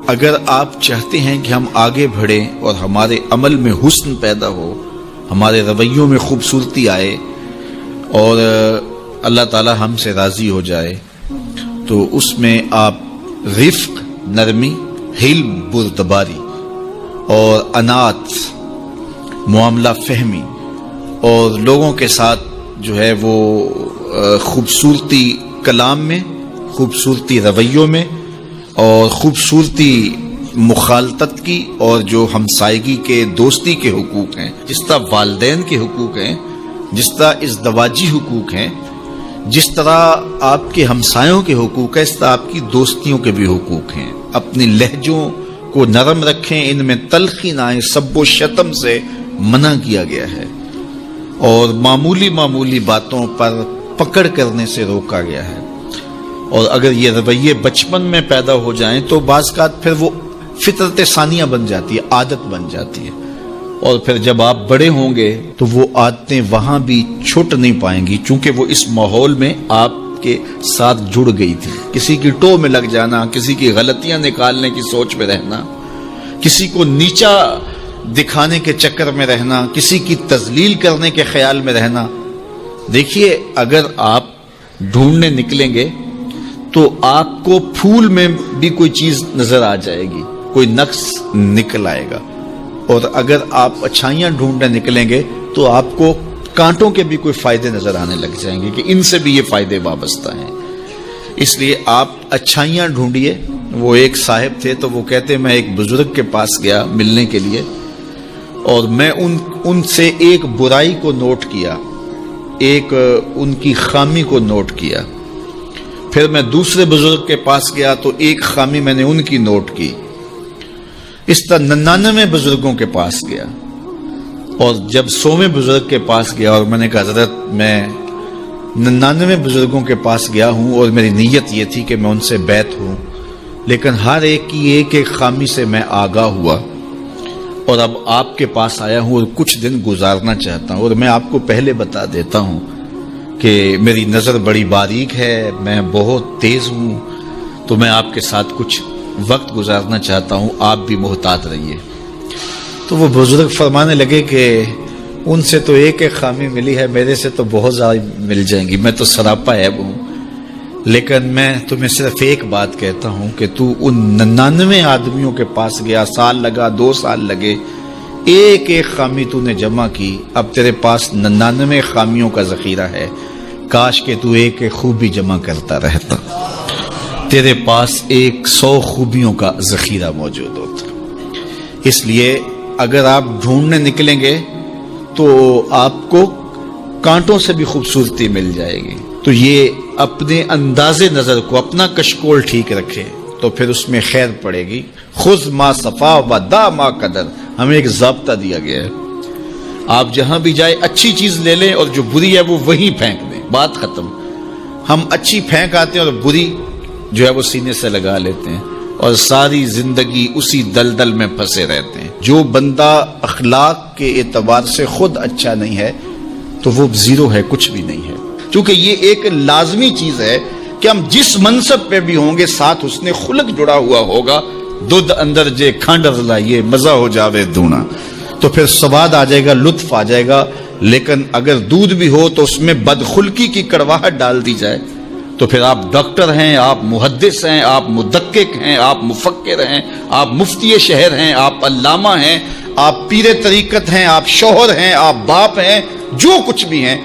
اگر آپ چاہتے ہیں کہ ہم آگے بڑھیں اور ہمارے عمل میں حسن پیدا ہو، ہمارے رویوں میں خوبصورتی آئے اور اللہ تعالی ہم سے راضی ہو جائے، تو اس میں آپ رفق، نرمی، حلم، بردباری اور انات، معاملہ فہمی اور لوگوں کے ساتھ جو ہے وہ خوبصورتی کلام میں، خوبصورتی رویوں میں اور خوبصورتی مخالطت کی، اور جو ہمسائیگی کے دوستی کے حقوق ہیں، جس طرح والدین کے حقوق ہیں، جس طرح ازدواجی حقوق ہیں، جس طرح آپ کے ہمسایوں کے حقوق ہیں، اس طرح آپ کی دوستیوں کے بھی حقوق ہیں۔ اپنی لہجوں کو نرم رکھیں، ان میں تلخی نہ آئے، سب و شتم سے منع کیا گیا ہے اور معمولی معمولی باتوں پر پکڑ کرنے سے روکا گیا ہے۔ اور اگر یہ رویے بچپن میں پیدا ہو جائیں تو بعض اوقات پھر وہ فطرت ثانیہ بن جاتی ہے، عادت بن جاتی ہے، اور پھر جب آپ بڑے ہوں گے تو وہ عادتیں وہاں بھی چھوٹ نہیں پائیں گی، چونکہ وہ اس ماحول میں آپ کے ساتھ جڑ گئی تھی۔ کسی کی ٹو میں لگ جانا، کسی کی غلطیاں نکالنے کی سوچ میں رہنا، کسی کو نیچا دکھانے کے چکر میں رہنا، کسی کی تذلیل کرنے کے خیال میں رہنا۔ دیکھیے، اگر آپ ڈھونڈنے نکلیں گے تو آپ کو پھول میں بھی کوئی چیز نظر آ جائے گی، کوئی نقص نکل آئے گا، اور اگر آپ اچھائیاں ڈھونڈنے نکلیں گے تو آپ کو کانٹوں کے بھی کوئی فائدے نظر آنے لگ جائیں گے کہ ان سے بھی یہ فائدے وابستہ ہیں۔ اس لیے آپ اچھائیاں ڈھونڈیے۔ وہ ایک صاحب تھے تو وہ کہتے میں ایک بزرگ کے پاس گیا ملنے کے لیے، اور میں ان سے ایک برائی کو نوٹ کیا، ایک ان کی خامی کو نوٹ کیا۔ پھر میں دوسرے بزرگ کے پاس گیا تو ایک خامی میں نے ان کی نوٹ کی۔ اس طرح 99 بزرگوں کے پاس گیا، اور جب 100ویں بزرگ کے پاس گیا اور میں نے کہا حضرت میں 99 بزرگوں کے پاس گیا ہوں اور میری نیت یہ تھی کہ میں ان سے بیعت ہوں، لیکن ہر ایک کی ایک ایک خامی سے میں آگاہ ہوا، اور اب آپ کے پاس آیا ہوں اور کچھ دن گزارنا چاہتا ہوں، اور میں آپ کو پہلے بتا دیتا ہوں کہ میری نظر بڑی باریک ہے، میں بہت تیز ہوں، تو میں آپ کے ساتھ کچھ وقت گزارنا چاہتا ہوں، آپ بھی محتاط رہیے۔ تو وہ بزرگ فرمانے لگے کہ ان سے تو ایک ایک خامی ملی ہے، میرے سے تو بہت زیادہ مل جائیں گی، میں تو سراپا عیب ہوں، لیکن میں تمہیں صرف ایک بات کہتا ہوں کہ تو ان 99 آدمیوں کے پاس گیا، سال لگا، 2 سال لگے، ایک ایک خامی تو نے جمع کی، اب تیرے پاس 99 خامیوں کا ذخیرہ ہے، کاش کہ تو ایک ایک خوبی جمع کرتا رہتا، تیرے پاس 100 خوبیوں کا ذخیرہ موجود ہوتا۔ اس لیے اگر آپ ڈھونڈنے نکلیں گے تو آپ کو کانٹوں سے بھی خوبصورتی مل جائے گی۔ تو یہ اپنے انداز نظر کو، اپنا کشکول ٹھیک رکھے تو پھر اس میں خیر پڑے گی۔ خذ ما صفا و دا ما قدر، ہمیں ایک ضابطہ دیا گیا ہے، آپ جہاں بھی جائے اچھی چیز لے لیں اور جو بری ہے وہ وہیں پھینک دیں، بات ختم۔ ہم اچھی پھینک آتے ہیں اور بری جو ہے وہ سینے سے لگا لیتے ہیں، اور ساری زندگی اسی دلدل میں پھنسے رہتے ہیں۔ جو بندہ اخلاق کے اعتبار سے خود اچھا نہیں ہے تو وہ زیرو ہے، کچھ بھی نہیں ہے، کیونکہ یہ ایک لازمی چیز ہے کہ ہم جس منصب پہ بھی ہوں گے ساتھ حسن خلق جڑا ہوا ہوگا۔ دودھ اندر جے کھانڈ لائیے مزہ ہو جاوے دونا، تو پھر سواد آ جائے گا، لطف آ جائے گا۔ لیکن اگر دودھ بھی ہو تو اس میں بدخلقی کی کڑواہٹ ڈال دی جائے تو پھر آپ ڈاکٹر ہیں، آپ محدث ہیں، آپ مدقق ہیں، آپ مفکر ہیں، آپ مفتی شہر ہیں، آپ علامہ ہیں، آپ پیر طریقت ہیں، آپ شوہر ہیں، آپ باپ ہیں، جو کچھ بھی ہیں،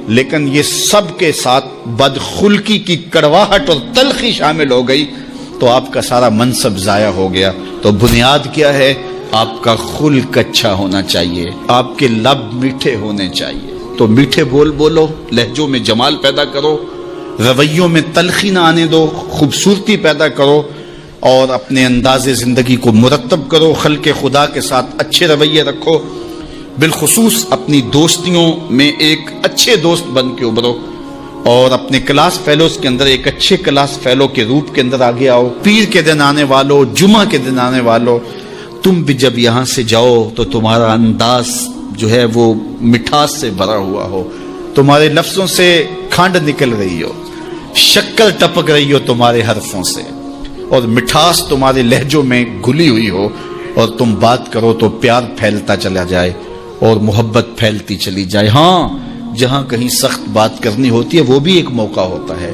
لیکن یہ سب کے ساتھ بدخلقی کی کڑواہٹ اور تلخی شامل ہو گئی تو آپ کا سارا منصب ضائع ہو گیا۔ تو بنیاد کیا ہے؟ آپ کا خلق اچھا ہونا چاہیے، آپ کے لب میٹھے ہونے چاہیے۔ تو میٹھے بول بولو، لہجوں میں جمال پیدا کرو، رویوں میں تلخی نہ آنے دو، خوبصورتی پیدا کرو، اور اپنے انداز زندگی کو مرتب کرو، خلق خدا کے ساتھ اچھے رویے رکھو، بالخصوص اپنی دوستیوں میں ایک اچھے دوست بن کے ابھرو، اور اپنے کلاس فیلوز کے اندر ایک اچھے کلاس فیلو کے روپ کے اندر آگے آؤ۔ پیر کے دن آنے والو، جمعہ کے دن آنے والو، تم بھی جب یہاں سے جاؤ تو تمہارا انداز جو ہے وہ مٹھاس سے بھرا ہوا ہو، تمہارے لفظوں سے کھانڈ نکل رہی ہو، شکر ٹپک رہی ہو تمہارے حرفوں سے، اور مٹھاس تمہارے لہجوں میں گھلی ہوئی ہو اور تم بات کرو تو پیار پھیلتا چلا جائے اور محبت پھیلتی چلی جائے. ہاں جہاں کہیں سخت بات کرنی ہوتی ہے وہ بھی ایک موقع ہوتا ہے،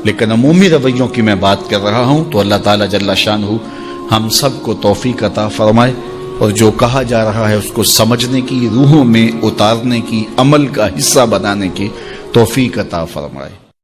لیکن عمومی رویوں کی میں بات کر رہا ہوں. تو اللہ تعالیٰ جل شانہ ہم سب کو توفیق عطا فرمائے اور جو کہا جا رہا ہے اس کو سمجھنے کی، روحوں میں اتارنے کی، عمل کا حصہ بنانے کی توفیق عطا فرمائے.